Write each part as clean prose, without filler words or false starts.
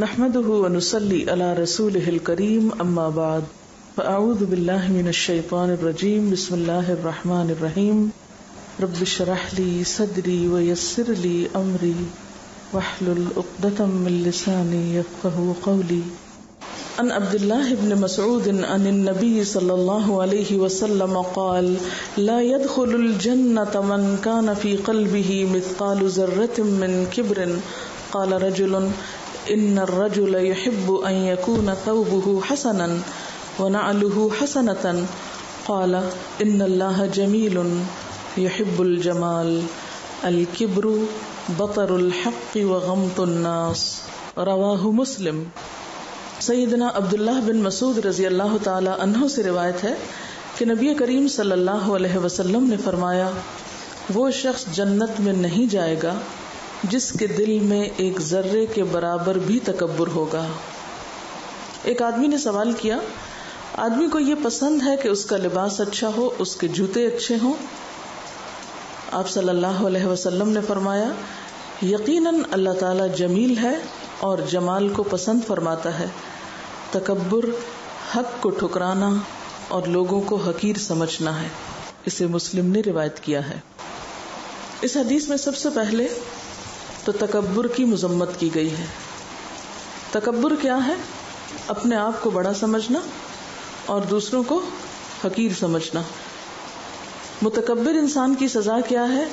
نحمده ونصلي على رسوله الكريم اما بعد فاعوذ بالله من الشيطان الرجيم بسم الله الرحمن الرحيم رب اشرح لي صدري ويسر لي امري واحلل عقدة من لساني يفقهوا قولي. عن عبد الله بن مسعود عن النبي صلى الله عليه وسلم قال لا يدخل الجنة من كان في قلبه مثقال ذرة من كبر. قال رجل ان الرجل يحب ان يكون ثوبه حسنا ونعله حسنة. قال ان الله جميل يحب الجمال الكبر بطر الحق وغمط الناس. رواہ مسلم. سیدنا عبداللہ بن مسعود رضی اللہ تعالی عنہ سے روایت ہے کہ نبی کریم صلی اللہ علیہ وسلم نے فرمایا وہ شخص جنت میں نہیں جائے گا جس کے دل میں ایک ذرے کے برابر بھی تکبر ہوگا. ایک آدمی نے سوال کیا آدمی کو یہ پسند ہے کہ اس کا لباس اچھا ہو، اس کے جوتے اچھے ہوں. آپ صلی اللہ علیہ وسلم نے فرمایا یقیناً اللہ تعالی جمیل ہے اور جمال کو پسند فرماتا ہے. تکبر حق کو ٹھکرانا اور لوگوں کو حقیر سمجھنا ہے. اسے مسلم نے روایت کیا ہے. اس حدیث میں سب سے پہلے تو تکبر کی مذمت کی گئی ہے. تکبر کیا ہے؟ اپنے آپ کو بڑا سمجھنا اور دوسروں کو حقیر سمجھنا. متکبر انسان کی سزا کیا ہے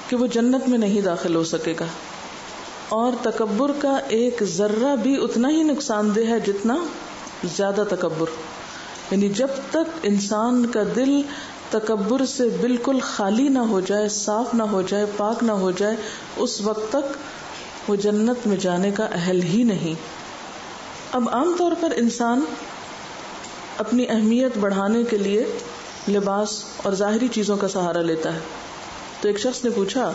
کہ وہ جنت میں نہیں داخل ہو سکے گا، اور تکبر کا ایک ذرہ بھی اتنا ہی نقصان دہ ہے جتنا زیادہ تکبر. یعنی جب تک انسان کا دل تکبر سے بالکل خالی نہ ہو جائے، صاف نہ ہو جائے، پاک نہ ہو جائے، اس وقت تک وہ جنت میں جانے کا اہل ہی نہیں. اب عام طور پر انسان اپنی اہمیت بڑھانے کے لیے لباس اور ظاہری چیزوں کا سہارا لیتا ہے. تو ایک شخص نے پوچھا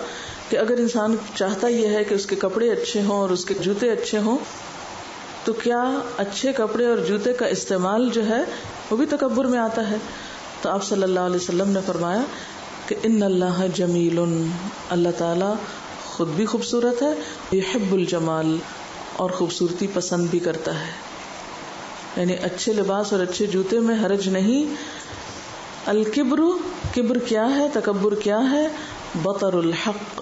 کہ اگر انسان چاہتا یہ ہے کہ اس کے کپڑے اچھے ہوں اور اس کے جوتے اچھے ہوں تو کیا اچھے کپڑے اور جوتے کا استعمال جو ہے وہ بھی تکبر میں آتا ہے؟ تو آپ صلی اللہ علیہ وسلم نے فرمایا کہ ان اللہ جمیل، اللہ تعالی خود بھی خوبصورت ہے، یحب الجمال، اور خوبصورتی پسند بھی کرتا ہے. یعنی اچھے لباس اور اچھے جوتے میں حرج نہیں. الکبر، کبر کیا ہے، تکبر کیا ہے؟ بطر الحق،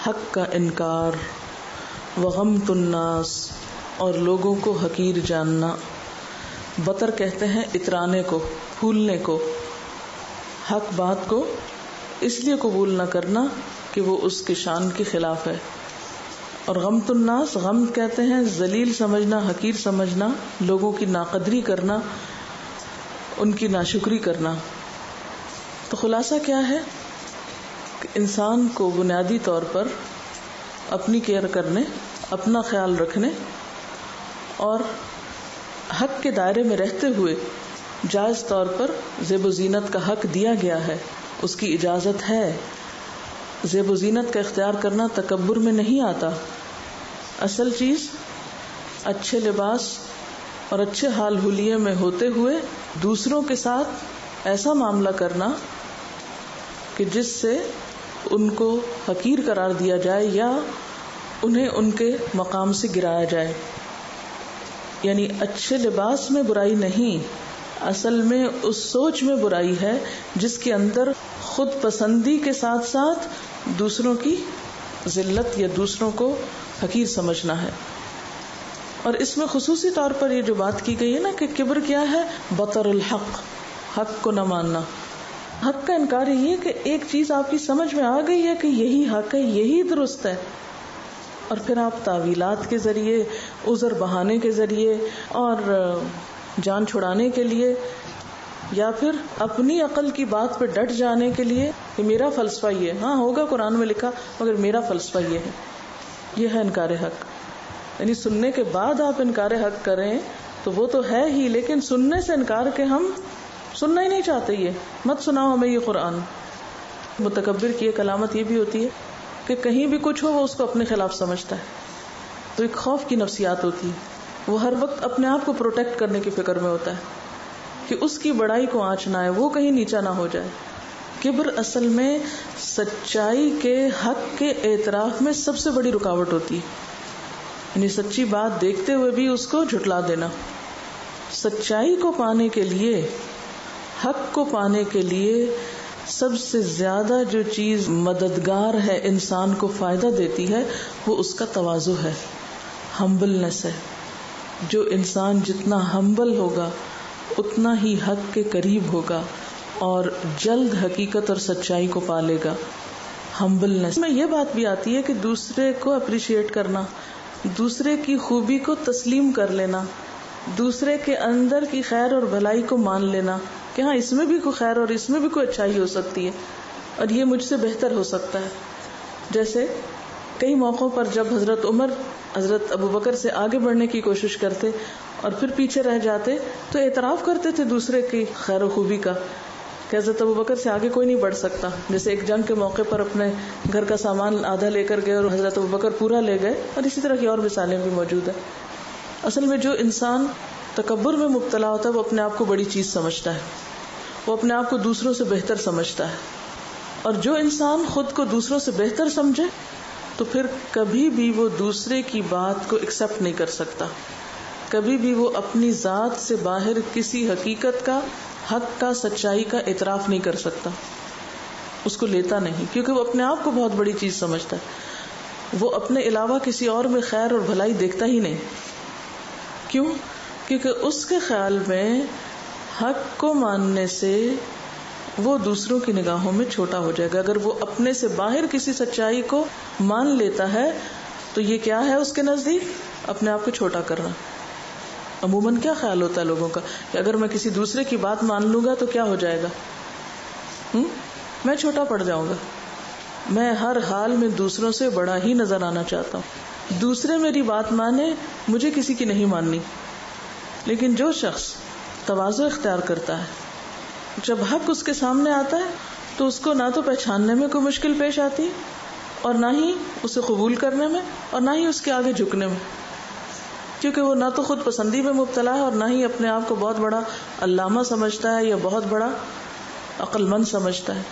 حق کا انکار، وغمط الناس، اور لوگوں کو حقیر جاننا. بطر کہتے ہیں اترانے کو، پھولنے کو. حق بات کو اس لیے قبول نہ کرنا کہ وہ اس کی شان کے خلاف ہے. اور غمط الناس، غم کہتے ہیں ذلیل سمجھنا، حقیر سمجھنا، لوگوں کی ناقدری کرنا، ان کی ناشکری کرنا. تو خلاصہ کیا ہے کہ انسان کو بنیادی طور پر اپنی کیئر کرنے، اپنا خیال رکھنے اور حق کے دائرے میں رہتے ہوئے جائز طور پر زیب و زینت کا حق دیا گیا ہے، اس کی اجازت ہے. زیب و زینت کا اختیار کرنا تکبر میں نہیں آتا. اصل چیز اچھے لباس اور اچھے حال حلیے میں ہوتے ہوئے دوسروں کے ساتھ ایسا معاملہ کرنا کہ جس سے ان کو حقیر قرار دیا جائے یا انہیں ان کے مقام سے گرایا جائے. یعنی اچھے لباس میں برائی نہیں، اصل میں اس سوچ میں برائی ہے جس کے اندر خود پسندی کے ساتھ ساتھ دوسروں کی ذلت یا دوسروں کو حقیر سمجھنا ہے. اور اس میں خصوصی طور پر یہ جو بات کی گئی ہے نا کہ کبر کیا ہے؟ بطر الحق، حق کو نہ ماننا. حق کا انکار یہ ہے کہ ایک چیز آپ کی سمجھ میں آ گئی ہے کہ یہی حق ہے، یہی درست ہے، اور پھر آپ تعویلات کے ذریعے، عذر بہانے کے ذریعے اور جان چھڑانے کے لیے یا پھر اپنی عقل کی بات پہ ڈٹ جانے کے لیے کہ میرا فلسفہ یہ ہے، ہاں ہوگا قرآن میں لکھا مگر میرا فلسفہ یہ ہے. یہ ہے انکار حق. یعنی سننے کے بعد آپ انکار حق کریں تو وہ تو ہے ہی، لیکن سننے سے انکار کے ہم سننا ہی نہیں چاہتے. یہ مت سناؤ ہمیں یہ قرآن. متکبر کی ایک علامت یہ بھی ہوتی ہے کہ کہیں بھی کچھ ہو وہ اس کو اپنے خلاف سمجھتا ہے. تو ایک خوف کی نفسیات ہوتی ہے. وہ ہر وقت اپنے آپ کو پروٹیکٹ کرنے کی فکر میں ہوتا ہے کہ اس کی بڑائی کو آنچ نہ آئے، وہ کہیں نیچا نہ ہو جائے. کبر اصل میں سچائی کے، حق کے اعتراف میں سب سے بڑی رکاوٹ ہوتی ہے. یعنی سچی بات دیکھتے ہوئے بھی اس کو جھٹلا دینا. سچائی کو پانے کے لیے، حق کو پانے کے لیے سب سے زیادہ جو چیز مددگار ہے، انسان کو فائدہ دیتی ہے، وہ اس کا تواضع ہے، ہمبلنس ہے. جو انسان جتنا ہمبل ہوگا اتنا ہی حق کے قریب ہوگا اور جلد حقیقت اور سچائی کو پالے گا. ہمبلنس میں یہ بات بھی آتی ہے کہ دوسرے کو اپریشیٹ کرنا، دوسرے کی خوبی کو تسلیم کر لینا، دوسرے کے اندر کی خیر اور بھلائی کو مان لینا کہ ہاں اس میں بھی کوئی خیر اور اس میں بھی کوئی اچھائی ہو سکتی ہے اور یہ مجھ سے بہتر ہو سکتا ہے. جیسے کئی موقعوں پر جب حضرت عمر حضرت ابو بکر سے آگے بڑھنے کی کوشش کرتے اور پھر پیچھے رہ جاتے تو اعتراف کرتے تھے دوسرے کی خیر و خوبی کا کہ حضرت ابو بکر سے آگے کوئی نہیں بڑھ سکتا. جیسے ایک جنگ کے موقع پر اپنے گھر کا سامان آدھا لے کر گئے اور حضرت ابو بکر پورا لے گئے، اور اسی طرح کی اور مثالیں بھی موجود ہیں. اصل میں جو انسان تکبر میں مبتلا ہوتا ہے وہ اپنے آپ کو بڑی چیز سمجھتا ہے، وہ اپنے آپ کو دوسروں سے بہتر سمجھتا ہے. اور جو انسان خود کو دوسروں سے بہتر سمجھے تو پھر کبھی بھی وہ دوسرے کی بات کو ایکسپٹ نہیں کر سکتا، کبھی بھی وہ اپنی ذات سے باہر کسی حقیقت کا، حق کا، سچائی کا اعتراف نہیں کر سکتا، اس کو لیتا نہیں، کیونکہ وہ اپنے آپ کو بہت بڑی چیز سمجھتا ہے. وہ اپنے علاوہ کسی اور میں خیر اور بھلائی دیکھتا ہی نہیں. کیوں؟ کیونکہ اس کے خیال میں حق کو ماننے سے وہ دوسروں کی نگاہوں میں چھوٹا ہو جائے گا. اگر وہ اپنے سے باہر کسی سچائی کو مان لیتا ہے تو یہ کیا ہے اس کے نزدیک؟ اپنے آپ کو چھوٹا کرنا. عموماً کیا خیال ہوتا ہے لوگوں کا کہ اگر میں کسی دوسرے کی بات مان لوں گا تو کیا ہو جائے گا؟ میں چھوٹا پڑ جاؤں گا. میں ہر حال میں دوسروں سے بڑا ہی نظر آنا چاہتا ہوں، دوسرے میری بات مانے، مجھے کسی کی نہیں ماننی. لیکن جو شخص تواضع اختیار کرتا ہے، جب حق اس کے سامنے آتا ہے تو اس کو نہ تو پہچاننے میں کوئی مشکل پیش آتی اور نہ ہی اسے قبول کرنے میں اور نہ ہی اس کے آگے جھکنے میں، کیونکہ وہ نہ تو خود پسندی میں مبتلا ہے اور نہ ہی اپنے آپ کو بہت بڑا علامہ سمجھتا ہے یا بہت بڑا عقل مند سمجھتا ہے.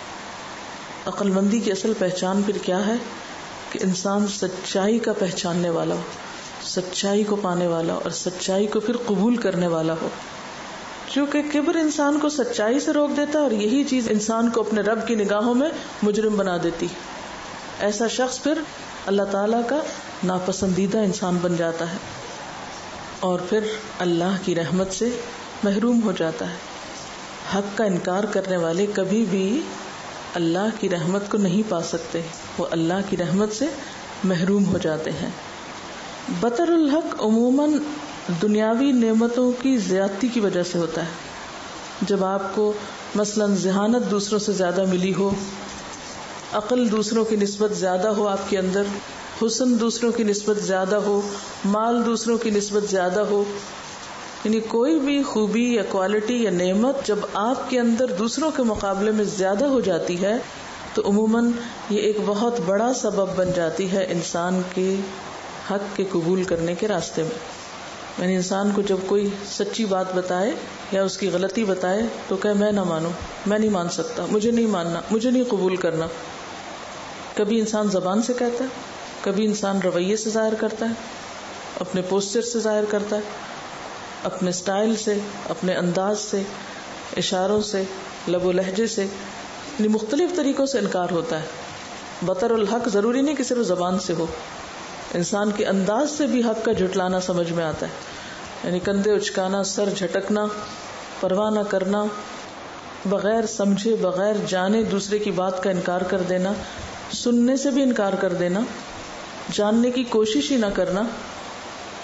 عقل مندی کی اصل پہچان پھر کیا ہے کہ انسان سچائی کا پہچاننے والا ہو، سچائی کو پانے والا اور سچائی کو پھر قبول کرنے والا ہو. کیونکہ کبر انسان کو سچائی سے روک دیتا ہے اور یہی چیز انسان کو اپنے رب کی نگاہوں میں مجرم بنا دیتی. ایسا شخص پھر اللہ تعالیٰ کا ناپسندیدہ انسان بن جاتا ہے اور پھر اللہ کی رحمت سے محروم ہو جاتا ہے. حق کا انکار کرنے والے کبھی بھی اللہ کی رحمت کو نہیں پا سکتے، وہ اللہ کی رحمت سے محروم ہو جاتے ہیں. بطر الحق عموماً دنیاوی نعمتوں کی زیادتی کی وجہ سے ہوتا ہے. جب آپ کو مثلاً ذہانت دوسروں سے زیادہ ملی ہو، عقل دوسروں کی نسبت زیادہ ہو آپ کے اندر، حسن دوسروں کی نسبت زیادہ ہو، مال دوسروں کی نسبت زیادہ ہو، یعنی کوئی بھی خوبی یا کوالٹی یا نعمت جب آپ کے اندر دوسروں کے مقابلے میں زیادہ ہو جاتی ہے تو عموماً یہ ایک بہت بڑا سبب بن جاتی ہے انسان کے حق کے قبول کرنے کے راستے میں. یعنی انسان کو جب کوئی سچی بات بتائے یا اس کی غلطی بتائے تو کہے میں نہ مانوں، میں نہیں مان سکتا، مجھے نہیں ماننا، مجھے نہیں قبول کرنا. کبھی انسان زبان سے کہتا ہے، کبھی انسان رویے سے ظاہر کرتا ہے، اپنے پوسچر سے ظاہر کرتا ہے، اپنے سٹائل سے، اپنے انداز سے، اشاروں سے، لب و لہجے سے، یعنی مختلف طریقوں سے انکار ہوتا ہے. بطر الحق ضروری نہیں کہ صرف زبان سے ہو، انسان کے انداز سے بھی حق کا جھٹلانا سمجھ میں آتا ہے. یعنی کندھے اچکانا، سر جھٹکنا، پرواہ نہ کرنا، بغیر سمجھے بغیر جانے دوسرے کی بات کا انکار کر دینا، سننے سے بھی انکار کر دینا، جاننے کی کوشش ہی نہ کرنا،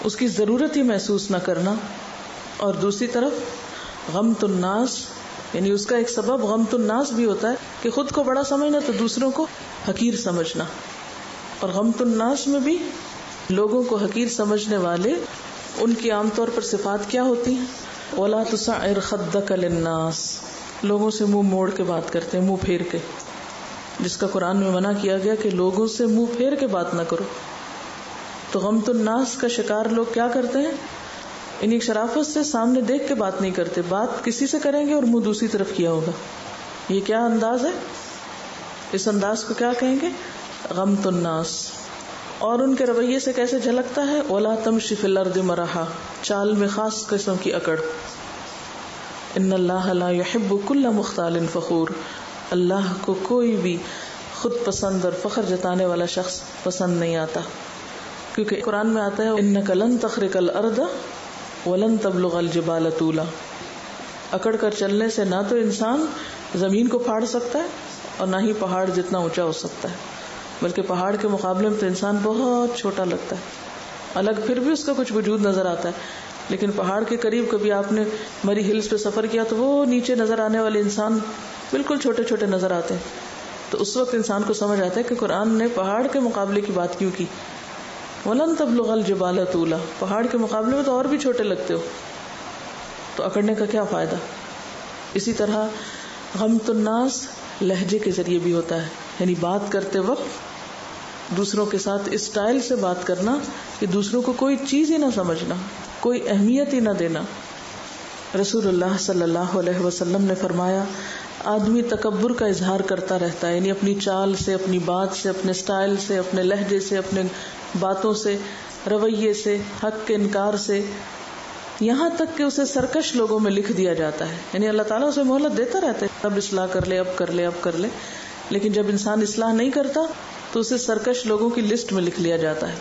اس کی ضرورت ہی محسوس نہ کرنا. اور دوسری طرف غمت الناس، یعنی اس کا ایک سبب غمت الناس بھی ہوتا ہے کہ خود کو بڑا سمجھنا تو دوسروں کو حقیر سمجھنا. اور غمت الناس میں بھی لوگوں کو حقیر سمجھنے والے، ان کی عام طور پر صفات کیا ہوتی ہیں؟ وَلَا تُسَعِّرْ خَدَّكَ لِلنَّاسِ، لوگوں سے منہ موڑ کے بات کرتے ہیں، منہ پھیر کے، جس کا قرآن میں منع کیا گیا کہ لوگوں سے منہ پھیر کے بات نہ کرو. تو غمت الناس کا شکار لوگ کیا کرتے ہیں؟ انہیں شرافت سے سامنے دیکھ کے بات نہیں کرتے، بات کسی سے کریں گے اور منہ دوسری طرف کیا ہوگا. یہ کیا انداز ہے؟ اس انداز کو کیا کہیں گے؟ غمت الناس. اور ان کے رویے سے کیسے جھلکتا ہے؟ وَلَا تَمْشِ فِي الْأَرْضِ مَرَحًا، چال میں خاص قسم کی اکڑ. ان اللہ لا يحب كل مختال فخور، اللہ کو کوئی بھی خود پسند اور فخر جتانے والا شخص پسند نہیں آتا، کیونکہ قرآن میں آتا ہے انک لن تخرق الارض ولن تبلغ الجبال طولا. اکڑ کر چلنے سے نہ تو انسان زمین کو پھاڑ سکتا ہے اور نہ ہی پہاڑ جتنا اونچا ہو سکتا ہے، بلکہ پہاڑ کے مقابلے میں تو انسان بہت چھوٹا لگتا ہے. الگ پھر بھی اس کا کچھ وجود نظر آتا ہے، لیکن پہاڑ کے قریب کبھی آپ نے مری ہلز پہ سفر کیا تو وہ نیچے نظر آنے والے انسان بالکل چھوٹے چھوٹے نظر آتے ہیں. تو اس وقت انسان کو سمجھ آتا ہے کہ قرآن نے پہاڑ کے مقابلے کی بات کیوں کی. وَلَن تَبْلُغَ الْجِبَالَ طُولًا، پہاڑ کے مقابلے میں تو اور بھی چھوٹے لگتے ہو، تو اکڑنے کا کیا فائدہ. اسی طرح غمت الناس لہجے کے ذریعے بھی ہوتا ہے، یعنی بات کرتے وقت دوسروں کے ساتھ اس اسٹائل سے بات کرنا کہ دوسروں کو کوئی چیز ہی نہ سمجھنا، کوئی اہمیت ہی نہ دینا. رسول اللہ صلی اللہ علیہ وسلم نے فرمایا آدمی تکبر کا اظہار کرتا رہتا ہے، یعنی اپنی چال سے، اپنی بات سے، اپنے اسٹائل سے، اپنے لہجے سے، اپنے باتوں سے، رویے سے، حق کے انکار سے، یہاں تک کہ اسے سرکش لوگوں میں لکھ دیا جاتا ہے. یعنی اللہ تعالیٰ اسے مہلت دیتا رہتا ہے، اب اصلاح کر لے، اب کر لے، اب کر لے، لیکن جب انسان اصلاح نہیں کرتا تو اسے سرکش لوگوں کی لسٹ میں لکھ لیا جاتا ہے.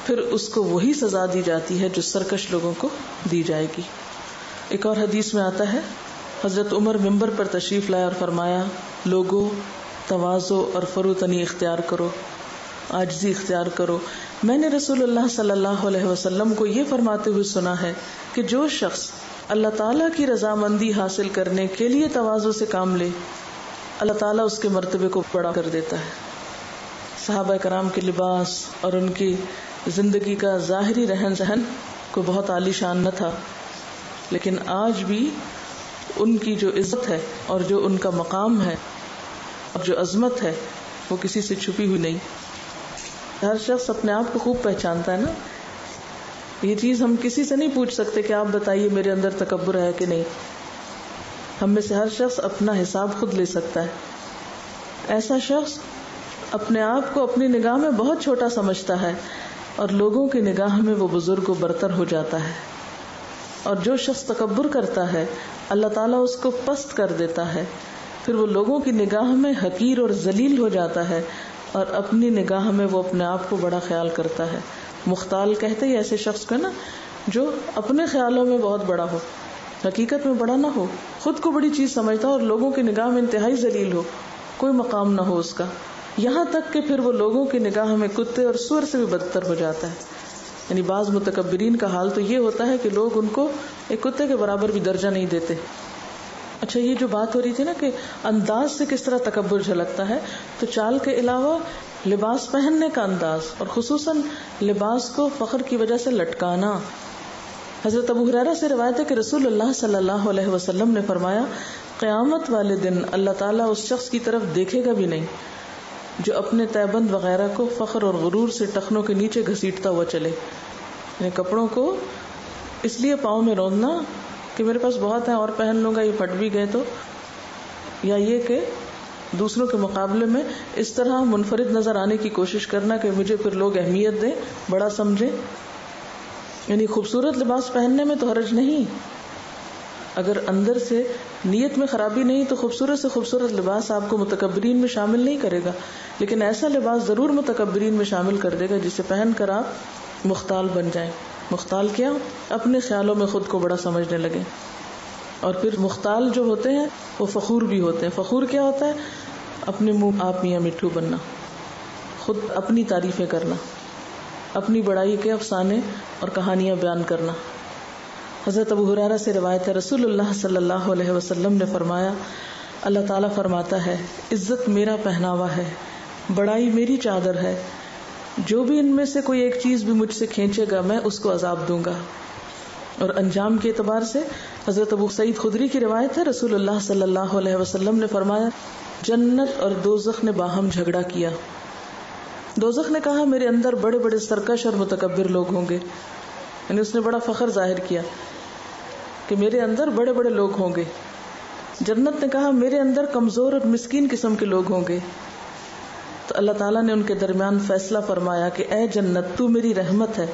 پھر اس کو وہی سزا دی جاتی ہے جو سرکش لوگوں کو دی جائے گی. ایک اور حدیث میں آتا ہے حضرت عمر منبر پر تشریف لائے اور فرمایا لوگوں تواضع اور فروتنی اختیار کرو، عاجزی اختیار کرو. میں نے رسول اللہ صلی اللہ علیہ وسلم کو یہ فرماتے ہوئے سنا ہے کہ جو شخص اللہ تعالیٰ کی رضامندی حاصل کرنے کے لیے تواضع سے کام لے، اللہ تعالیٰ اس کے مرتبے کو بڑا کر دیتا ہے. صحابہ کرام کے لباس اور ان کی زندگی کا ظاہری رہن سہن کو بہت عالی شان نہ تھا، لیکن آج بھی ان کی جو عزت ہے اور جو ان کا مقام ہے اور جو عظمت ہے وہ کسی سے چھپی ہوئی نہیں. ہر شخص اپنے آپ کو خوب پہچانتا ہے نا. یہ چیز ہم کسی سے نہیں پوچھ سکتے کہ آپ بتائیے میرے اندر تکبر ہے کہ نہیں. ہم میں سے ہر شخص اپنا حساب خود لے سکتا ہے. ایسا شخص اپنے آپ کو اپنی نگاہ میں بہت چھوٹا سمجھتا ہے اور لوگوں کی نگاہ میں وہ بزرگ و برتر ہو جاتا ہے. اور جو شخص تکبر کرتا ہے اللہ تعالیٰ اس کو پست کر دیتا ہے، پھر وہ لوگوں کی نگاہ میں حقیر اور ذلیل ہو جاتا ہے اور اپنی نگاہ میں وہ اپنے آپ کو بڑا خیال کرتا ہے. مختال کہتے ہیں ایسے شخص کو نا جو اپنے خیالوں میں بہت بڑا ہو، حقیقت میں بڑا نہ ہو، خود کو بڑی چیز سمجھتا ہو اور لوگوں کی نگاہ میں انتہائی ذلیل ہو، کوئی مقام نہ ہو اس کا، یہاں تک کہ پھر وہ لوگوں کی نگاہ میں کتے اور سور سے بھی بدتر ہو جاتا ہے. یعنی بعض متکبرین کا حال تو یہ ہوتا ہے کہ لوگ ان کو ایک کتے کے برابر بھی درجہ نہیں دیتے. اچھا یہ جو بات ہو رہی تھی نا کہ انداز سے کس طرح تکبر جھلکتا ہے، تو چال کے علاوہ لباس پہننے کا انداز اور خصوصاً لباس کو فخر کی وجہ سے لٹکانا. حضرت ابو ہریرہ سے روایت ہے کہ رسول اللہ صلی اللہ علیہ وسلم نے فرمایا قیامت والے دن اللہ تعالیٰ اس شخص کی طرف دیکھے گا بھی نہیں جو اپنے تیبند وغیرہ کو فخر اور غرور سے ٹخنوں کے نیچے گھسیٹتا ہوا چلے. یعنی کپڑوں کو اس لیے پاؤں میں روندنا کہ میرے پاس بہت ہے اور پہن لوں گا، یہ پھٹ بھی گئے تو، یا یہ کہ دوسروں کے مقابلے میں اس طرح منفرد نظر آنے کی کوشش کرنا کہ مجھے پھر لوگ اہمیت دیں، بڑا سمجھیں. یعنی خوبصورت لباس پہننے میں تو حرج نہیں، اگر اندر سے نیت میں خرابی نہیں تو خوبصورت سے خوبصورت لباس آپ کو متکبرین میں شامل نہیں کرے گا، لیکن ایسا لباس ضرور متکبرین میں شامل کر دے گا جسے پہن کر آپ مختال بن جائیں. مختال کیا؟ اپنے خیالوں میں خود کو بڑا سمجھنے لگے. اور پھر مختال جو ہوتے ہیں وہ فخور بھی ہوتے ہیں. فخور کیا ہوتا ہے؟ اپنے منہ آپ میاں مٹھو بننا، خود اپنی تعریفیں کرنا، اپنی بڑائی کے افسانے اور کہانیاں بیان کرنا. حضرت ابو ہریرہ سے روایت ہے رسول اللہ صلی اللہ علیہ وسلم نے فرمایا اللہ تعالیٰ فرماتا ہے عزت میرا پہناوا ہے، بڑائی میری چادر ہے، جو بھی ان میں سے کوئی ایک چیز بھی مجھ سے کھینچے گا میں اس کو عذاب دوں گا. اور انجام کے اعتبار سے حضرت ابو سعید خدری کی روایت ہے رسول اللہ صلی اللہ علیہ وسلم نے فرمایا جنت اور دوزخ نے باہم جھگڑا کیا. دوزخ نے کہا میرے اندر بڑے بڑے سرکش اور متکبر لوگ ہوں گے، یعنی اس نے بڑا فخر ظاہر کیا کہ میرے اندر بڑے بڑے لوگ ہوں گے. جنت نے کہا میرے اندر کمزور اور مسکین قسم کے لوگ ہوں گے. تو اللہ تعالیٰ نے ان کے درمیان فیصلہ فرمایا کہ اے جنت تو میری رحمت ہے،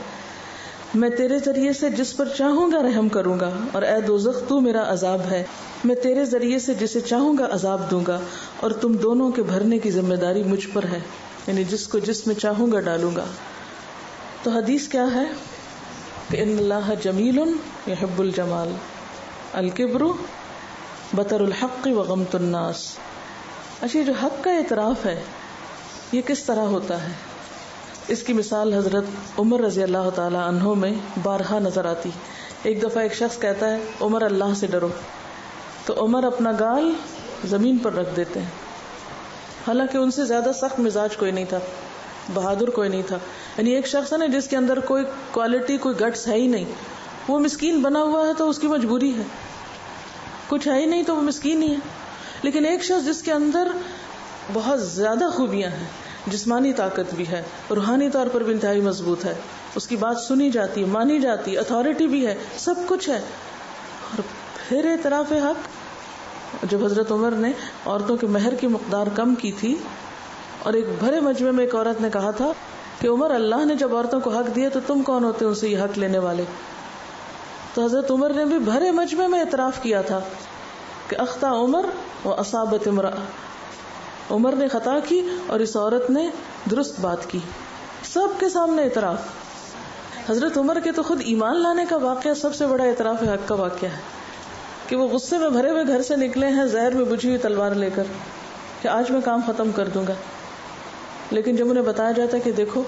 میں تیرے ذریعے سے جس پر چاہوں گا رحم کروں گا، اور اے دوزخ تو میرا عذاب ہے، میں تیرے ذریعے سے جسے چاہوں گا عذاب دوں گا، اور تم دونوں کے بھرنے کی ذمہ داری مجھ پر ہے، یعنی جس کو جس میں چاہوں گا ڈالوں گا۔ تو حدیث کیا ہے کہ ان اللہ جمیل یحب الجمال، الکبر بطر الحق وغمط الناس۔ اچھا، جو حق کا اعتراف ہے یہ کس طرح ہوتا ہے؟ اس کی مثال حضرت عمر رضی اللہ تعالی عنہ میں بارہا نظر آتی۔ ایک دفعہ ایک شخص کہتا ہے عمر اللہ سے ڈرو، تو عمر اپنا گال زمین پر رکھ دیتے ہیں، حالانکہ ان سے زیادہ سخت مزاج کوئی نہیں تھا، بہادر کوئی نہیں تھا، یعنی ایک شخص ہے نا جس کے اندر کوئی کوالٹی کوئی گٹس ہے ہی نہیں، وہ مسکین بنا ہوا ہے تو اس کی مجبوری ہے، کچھ ہے ہی نہیں تو وہ مسکین ہی ہے۔ لیکن ایک شخص جس کے اندر بہت زیادہ خوبیاں ہیں، جسمانی طاقت بھی ہے، روحانی طور پر بھی انتہائی مضبوط ہے، اس کی بات سنی جاتی ہے، مانی جاتی ہے، اتھارٹی بھی ہے، سب کچھ ہے، اور پھر اعتراف حق۔ جب حضرت عمر نے عورتوں کے مہر کی مقدار کم کی تھی اور ایک بھرے مجمع میں ایک عورت نے کہا تھا کہ عمر اللہ نے جب عورتوں کو حق دیا تو تم کون ہوتے ان سے یہ حق لینے والے؟ تو حضرت عمر نے بھی بھرے مجمع میں اعتراف کیا تھا کہ اخطا عمر و اصابت امرأ، عمر نے خطا کی اور اس عورت نے درست بات کی، سب کے سامنے اعتراف۔ حضرت عمر کے تو خود ایمان لانے کا واقعہ سب سے بڑا اعتراف حق کا واقعہ ہے کہ وہ غصے میں بھرے ہوئے گھر سے نکلے ہیں زہر میں بجھی ہوئی تلوار لے کر کہ آج میں کام ختم کر دوں گا، لیکن جب انہیں بتایا جاتا ہے کہ دیکھو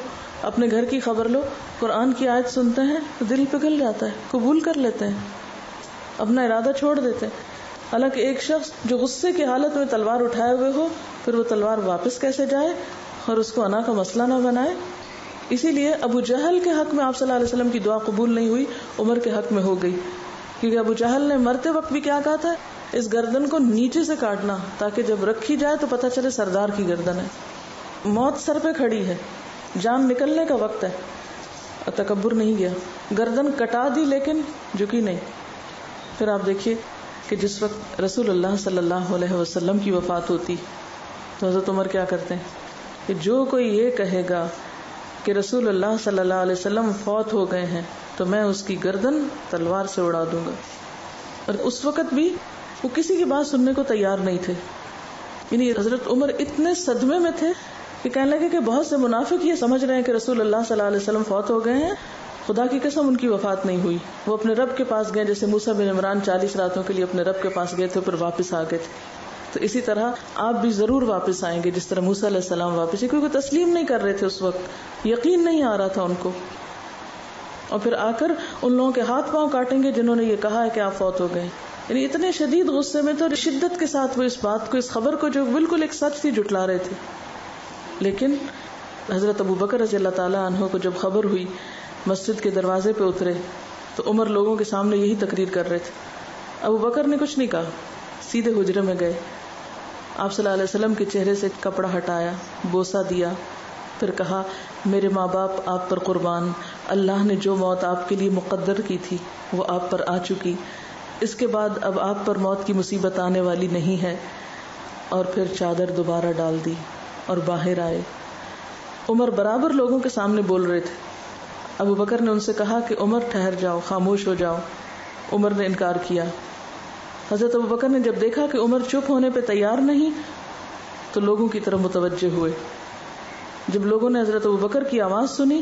اپنے گھر کی خبر لو، قرآن کی آیت سنتے ہیں تو دل پگھل جاتا ہے، قبول کر لیتے ہیں، اپنا ارادہ چھوڑ دیتے ہیں۔ حالانکہ ایک شخص جو غصے کی حالت میں تلوار اٹھائے ہوئے ہو، پھر وہ تلوار واپس کیسے جائے اور اس کو انا کا مسئلہ نہ بنائے۔ اسی لیے ابو جہل کے حق میں آپ صلی اللہ علیہ وسلم کی دعا قبول نہیں ہوئی، عمر کے حق میں ہو گئی، کیونکہ ابو جہل نے مرتے وقت بھی کیا کہا تھا، اس گردن کو نیچے سے کاٹنا تاکہ جب رکھی جائے تو پتہ چلے سردار کی گردن ہے، موت سر پہ کھڑی ہے، جان نکلنے کا وقت ہے، اور تکبر نہیں گیا، گردن کٹا دی لیکن جھکی نہیں۔ پھر آپ دیکھیے کہ جس وقت رسول اللہ صلی اللہ علیہ وسلم کی وفات ہوتی تو حضرت عمر کیا کرتے ہیں کہ جو کوئی یہ کہے گا کہ رسول اللہ صلی اللہ علیہ وسلم فوت ہو گئے ہیں تو میں اس کی گردن تلوار سے اڑا دوں گا۔ اور اس وقت بھی وہ کسی کی بات سننے کو تیار نہیں تھے، یعنی حضرت عمر اتنے صدمے میں تھے کہ کہنے لگے کہ بہت سے منافق یہ سمجھ رہے ہیں کہ رسول اللہ صلی اللہ علیہ وسلم فوت ہو گئے ہیں، خدا کی قسم ان کی وفات نہیں ہوئی، وہ اپنے رب کے پاس گئے، جیسے موسیٰ بن عمران 40 راتوں کے لیے اپنے رب کے پاس گئے تھے پھر واپس آ گئے تھے، تو اسی طرح آپ بھی ضرور واپس آئیں گے جس طرح موسیٰ علیہ السلام واپس آئے، کیونکہ تسلیم نہیں کر رہے تھے اس وقت، یقین نہیں آ رہا تھا ان کو، اور پھر آ کر ان لوگوں کے ہاتھ پاؤں کاٹیں گے جنہوں نے یہ کہا ہے کہ آپ فوت ہو گئے، یعنی اتنے شدید غصے میں تو شدت کے ساتھ وہ اس بات کو، اس خبر کو جو بالکل ایک سچ تھی، جھٹلا رہے تھے۔ لیکن حضرت ابو بکر رضی اللہ تعالی عنہ کو جب خبر ہوئی، مسجد کے دروازے پہ اترے تو عمر لوگوں کے سامنے یہی تقریر کر رہے تھے، ابو بکر نے کچھ نہیں کہا، سیدھے حجرے میں گئے، آپ صلی اللہ علیہ وسلم کے چہرے سے کپڑا ہٹایا، بوسہ دیا، پھر کہا میرے ماں باپ آپ پر قربان، اللہ نے جو موت آپ کے لیے مقدر کی تھی وہ آپ پر آ چکی، اس کے بعد اب آپ پر موت کی مصیبت آنے والی نہیں ہے، اور پھر چادر دوبارہ ڈال دی اور باہر آئے۔ عمر برابر لوگوں کے سامنے بول رہے تھے، ابو بکر نے ان سے کہا کہ عمر ٹھہر جاؤ، خاموش ہو جاؤ، عمر نے انکار کیا۔ حضرت ابو بکر نے جب دیکھا کہ عمر چپ ہونے پہ تیار نہیں تو لوگوں کی طرف متوجہ ہوئے، جب لوگوں نے حضرت ابو بکر کی آواز سنی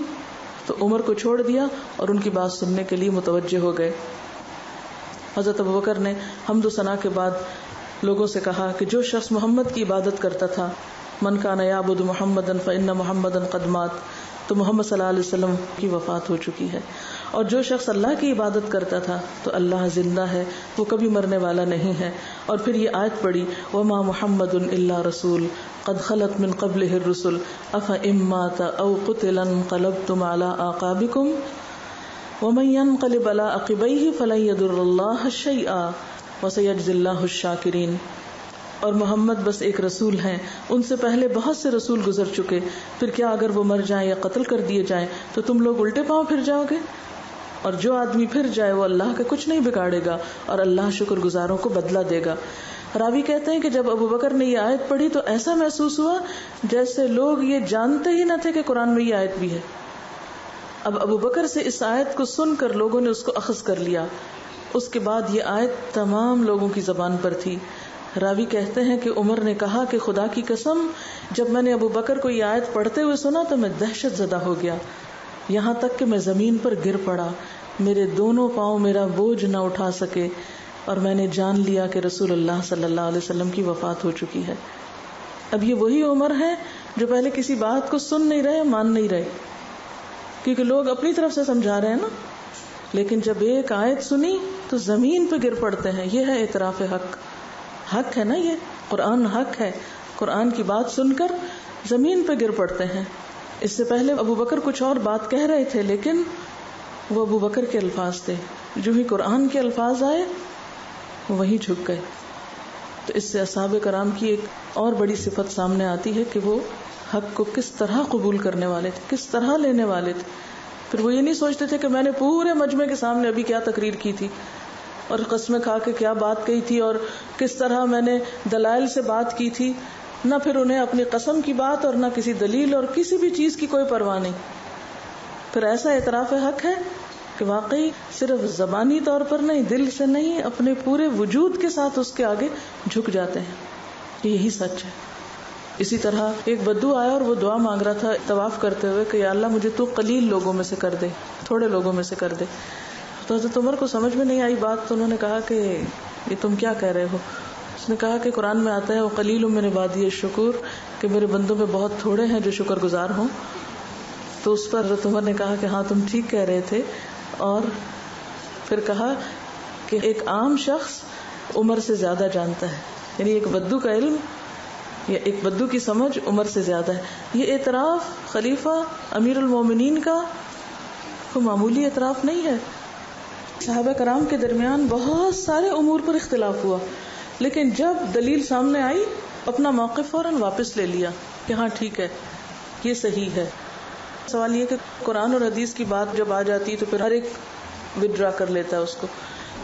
تو عمر کو چھوڑ دیا اور ان کی بات سننے کے لیے متوجہ ہو گئے۔ حضرت ابو بکر نے حمد و ثنا کے بعد لوگوں سے کہا کہ جو شخص محمد کی عبادت کرتا تھا، من کان یعبد محمدا فإن محمدا قد مات، تو محمد صلی اللہ علیہ وسلم کی وفات ہو چکی ہے، اور جو شخص اللہ کی عبادت کرتا تھا تو اللہ زندہ ہے، وہ کبھی مرنے والا نہیں ہے۔ اور پھر یہ آیت پڑھی، وما محمد الا رسول قد خلت من قبلہ الرسل افإن مات او قتل انقلبتم علی اعقابکم ومن ينقلب على عقبیہ فلن یضر اللہ شیئا وسیجزی اللہ الشاکرین۔ اور محمد بس ایک رسول ہیں، ان سے پہلے بہت سے رسول گزر چکے، پھر کیا اگر وہ مر جائیں یا قتل کر دیے جائیں تو تم لوگ الٹے پاؤں پھر جاؤ گے؟ اور جو آدمی پھر جائے وہ اللہ کا کچھ نہیں بگاڑے گا، اور اللہ شکر گزاروں کو بدلہ دے گا۔ راوی کہتے ہیں کہ جب ابو بکر نے یہ آیت پڑھی تو ایسا محسوس ہوا جیسے لوگ یہ جانتے ہی نہ تھے کہ قرآن میں یہ آیت بھی ہے. اب ابو بکر سے اس آیت کو سن کر لوگوں نے اس کو اخذ کر لیا. اس کے بعد یہ آیت تمام لوگوں کی زبان پر تھی. راوی کہتے ہیں کہ عمر نے کہا کہ خدا کی قسم جب میں نے ابو بکر کو یہ آیت پڑھتے ہوئے سنا تو میں دہشت زدہ ہو گیا، یہاں تک کہ میں زمین پر گر پڑا، میرے دونوں پاؤں میرا بوجھ نہ اٹھا سکے، اور میں نے جان لیا کہ رسول اللہ صلی اللہ علیہ وسلم کی وفات ہو چکی ہے. اب یہ وہی عمر ہے جو پہلے کسی بات کو سن نہیں رہے، مان نہیں رہے، کیونکہ لوگ اپنی طرف سے سمجھا رہے ہیں نا، لیکن جب ایک آیت سنی تو زمین پہ گر پڑتے ہیں. یہ ہے اعتراف حق. حق ہے نا، یہ قرآن حق ہے. قرآن کی بات سن کر زمین پہ گر پڑتے ہیں. اس سے پہلے ابو بکر کچھ اور بات کہہ رہے تھے، لیکن وہ ابو بکر کے الفاظ تھے. جو ہی قرآن کے الفاظ آئے وہیں جھک گئے. تو اس سے اصحاب کرام کی ایک اور بڑی صفت سامنے آتی ہے کہ وہ حق کو کس طرح قبول کرنے والے تھے، کس طرح لینے والے تھے. پھر وہ یہ نہیں سوچتے تھے کہ میں نے پورے مجمع کے سامنے ابھی کیا تقریر کی تھی اور قسمیں کھا کے کیا بات کہی تھی اور کس طرح میں نے دلائل سے بات کی تھی. نہ پھر انہیں اپنی قسم کی بات اور نہ کسی دلیل اور کسی بھی چیز کی کوئی پرواہ نہیں. پھر ایسا اعتراف حق ہے کہ واقعی صرف زبانی طور پر نہیں، دل سے نہیں، اپنے پورے وجود کے ساتھ اس کے آگے جھک جاتے ہیں. یہی سچ ہے. اسی طرح ایک بدو آیا اور وہ دعا مانگ رہا تھا طواف کرتے ہوئے کہ یا اللہ مجھے تو قلیل لوگوں میں سے کر دے، تھوڑے لوگوں میں سے کر دے. تو حضرت عمر کو سمجھ میں نہیں آئی بات، تو انہوں نے کہا کہ یہ تم کیا کہہ رہے ہو. اس نے کہا کہ قرآن میں آتا ہے وَقَلِيلٌ مِّنْ عِبَادِيَ الشُّكُورُ، کہ میرے بندوں میں بہت تھوڑے ہیں جو شکر گزار ہوں. تو اس پر حضرت عمر نے کہا کہ ہاں تم ٹھیک کہہ رہے تھے، اور پھر کہا کہ ایک عام شخص عمر سے زیادہ جانتا ہے، یعنی ایک بدو کا علم یا ایک بدو کی سمجھ عمر سے زیادہ ہے. یہ اعتراف خلیفہ امیر المومنین کا کوئی معمولی اعتراف نہیں ہے. صحابہ کرام کے درمیان بہت سارے امور پر اختلاف ہوا، لیکن جب دلیل سامنے آئی اپنا موقف فوراً واپس لے لیا کہ ہاں ٹھیک ہے، یہ صحیح ہے. سوال یہ کہ قرآن اور حدیث کی بات جب آ جاتی تو پھر ہر ایک وڈرا کر لیتا ہے اس کو،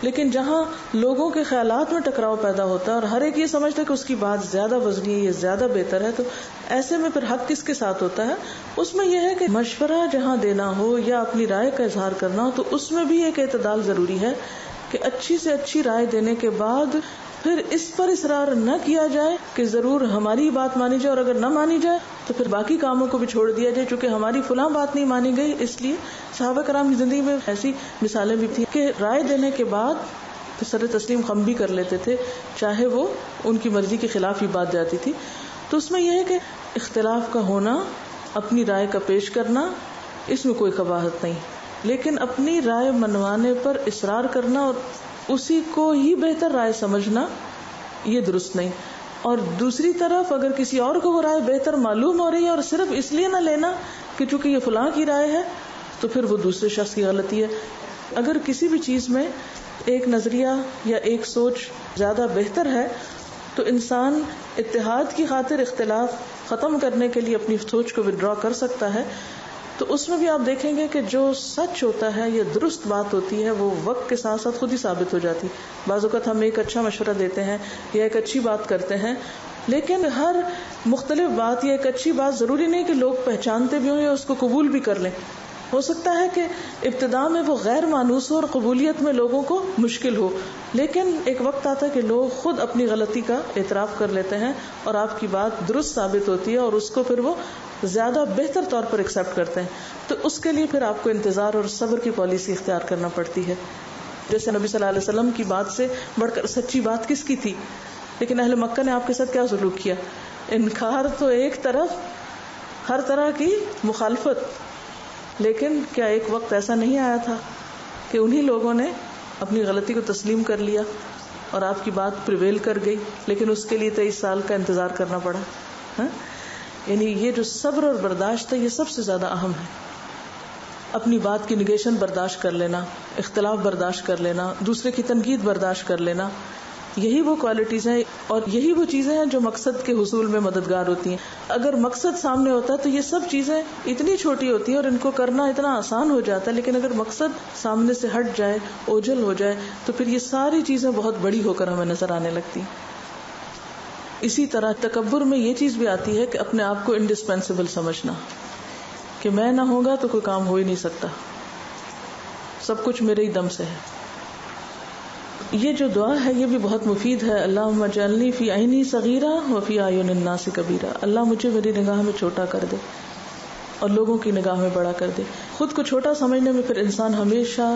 لیکن جہاں لوگوں کے خیالات میں ٹکراؤ پیدا ہوتا ہے اور ہر ایک یہ سمجھتا ہے کہ اس کی بات زیادہ وزنی ہے، یہ زیادہ بہتر ہے، تو ایسے میں پھر حق کس کے ساتھ ہوتا ہے؟ اس میں یہ ہے کہ مشورہ جہاں دینا ہو یا اپنی رائے کا اظہار کرنا ہو تو اس میں بھی ایک اعتدال ضروری ہے کہ اچھی سے اچھی رائے دینے کے بعد پھر اس پر اصرار نہ کیا جائے کہ ضرور ہماری بات مانی جائے، اور اگر نہ مانی جائے تو پھر باقی کاموں کو بھی چھوڑ دیا جائے. چونکہ ہماری فلاں بات نہیں مانی گئی، اس لیے صحابہ کرام کی زندگی میں ایسی مثالیں بھی تھیں کہ رائے دینے کے بعد تو سر تسلیم خم بھی کر لیتے تھے، چاہے وہ ان کی مرضی کے خلاف ہی بات جاتی تھی. تو اس میں یہ ہے کہ اختلاف کا ہونا، اپنی رائے کا پیش کرنا، اس میں کوئی قباحت نہیں، لیکن اپنی رائے منوانے پر اصرار کرنا اور اسی کو ہی بہتر رائے سمجھنا یہ درست نہیں. اور دوسری طرف اگر کسی اور کو وہ رائے بہتر معلوم ہو رہی ہے اور صرف اس لیے نہ لینا کہ چونکہ یہ فلاں کی رائے ہے تو پھر وہ دوسرے شخص کی غلطی ہے. اگر کسی بھی چیز میں ایک نظریہ یا ایک سوچ زیادہ بہتر ہے تو انسان اتحاد کی خاطر اختلاف ختم کرنے کے لیے اپنی سوچ کو وڈرا کر سکتا ہے. تو اس میں بھی آپ دیکھیں گے کہ جو سچ ہوتا ہے یا درست بات ہوتی ہے وہ وقت کے ساتھ ساتھ خود ہی ثابت ہو جاتی. بعض اوقات ہم ایک اچھا مشورہ دیتے ہیں یا ایک اچھی بات کرتے ہیں، لیکن ہر مختلف بات یا ایک اچھی بات ضروری نہیں کہ لوگ پہچانتے بھی ہوں یا اس کو قبول بھی کر لیں. ہو سکتا ہے کہ ابتدا میں وہ غیر مانوس ہو اور قبولیت میں لوگوں کو مشکل ہو، لیکن ایک وقت آتا ہے کہ لوگ خود اپنی غلطی کا اعتراف کر لیتے ہیں اور آپ کی بات درست ثابت ہوتی ہے اور اس کو پھر وہ زیادہ بہتر طور پر ایکسپٹ کرتے ہیں. تو اس کے لیے پھر آپ کو انتظار اور صبر کی پالیسی اختیار کرنا پڑتی ہے. جیسے نبی صلی اللہ علیہ وسلم کی بات سے بڑھ کر سچی بات کس کی تھی، لیکن اہل مکہ نے آپ کے ساتھ کیا سلوک کیا؟ انکار تو ایک طرف، ہر طرح کی مخالفت. لیکن کیا ایک وقت ایسا نہیں آیا تھا کہ انہی لوگوں نے اپنی غلطی کو تسلیم کر لیا اور آپ کی بات پریویل کر گئی، لیکن اس کے لیے 23 سال کا انتظار کرنا پڑا. یعنی یہ جو صبر اور برداشت ہے یہ سب سے زیادہ اہم ہے. اپنی بات کی نگیشن برداشت کر لینا، اختلاف برداشت کر لینا، دوسرے کی تنقید برداشت کر لینا، یہی وہ کوالٹیز ہیں اور یہی وہ چیزیں ہیں جو مقصد کے حصول میں مددگار ہوتی ہیں. اگر مقصد سامنے ہوتا ہے تو یہ سب چیزیں اتنی چھوٹی ہوتی ہیں اور ان کو کرنا اتنا آسان ہو جاتا ہے، لیکن اگر مقصد سامنے سے ہٹ جائے، اوجھل ہو جائے، تو پھر یہ ساری چیزیں بہت بڑی ہو کر ہمیں نظر آنے لگتی ہیں. اسی طرح تکبر میں یہ چیز بھی آتی ہے کہ اپنے آپ کو انڈسپینسیبل سمجھنا، کہ میں نہ ہوگا تو کوئی کام ہو ہی نہیں سکتا، سب کچھ میرے ہی دم سے ہے. یہ جو دعا ہے یہ بھی بہت مفید ہے. اللہم اجعلنی فی عینی صغیرہ وفی اعین الناس کبیرہ. اللہ مجھے میری نگاہ میں چھوٹا کر دے اور لوگوں کی نگاہ میں بڑا کر دے. خود کو چھوٹا سمجھنے میں پھر انسان ہمیشہ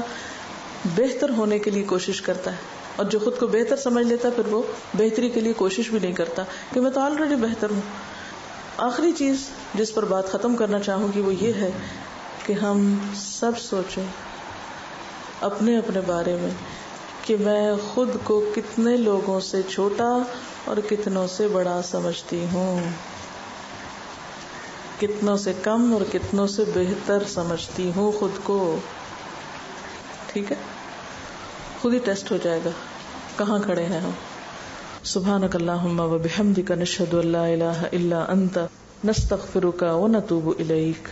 بہتر ہونے کے لیے کوشش کرتا ہے، اور جو خود کو بہتر سمجھ لیتا ہے پھر وہ بہتری کے لیے کوشش بھی نہیں کرتا کہ میں تو آلریڈی بہتر ہوں. آخری چیز جس پر بات ختم کرنا چاہوں گی وہ یہ ہے کہ ہم سب سوچیں اپنے اپنے بارے میں کہ میں خود کو کتنے لوگوں سے چھوٹا اور کتنوں سے بڑا سمجھتی ہوں، کتنوں سے کم اور کتنوں سے بہتر سمجھتی ہوں خود کو. ٹھیک ہے، خود ہی ٹیسٹ ہو جائے گا کہاں کھڑے ہیں ہم. سبحانک اللہم و بحمدک نشہد ان لا الہ الا انت نستغفرک و نتوب الیک.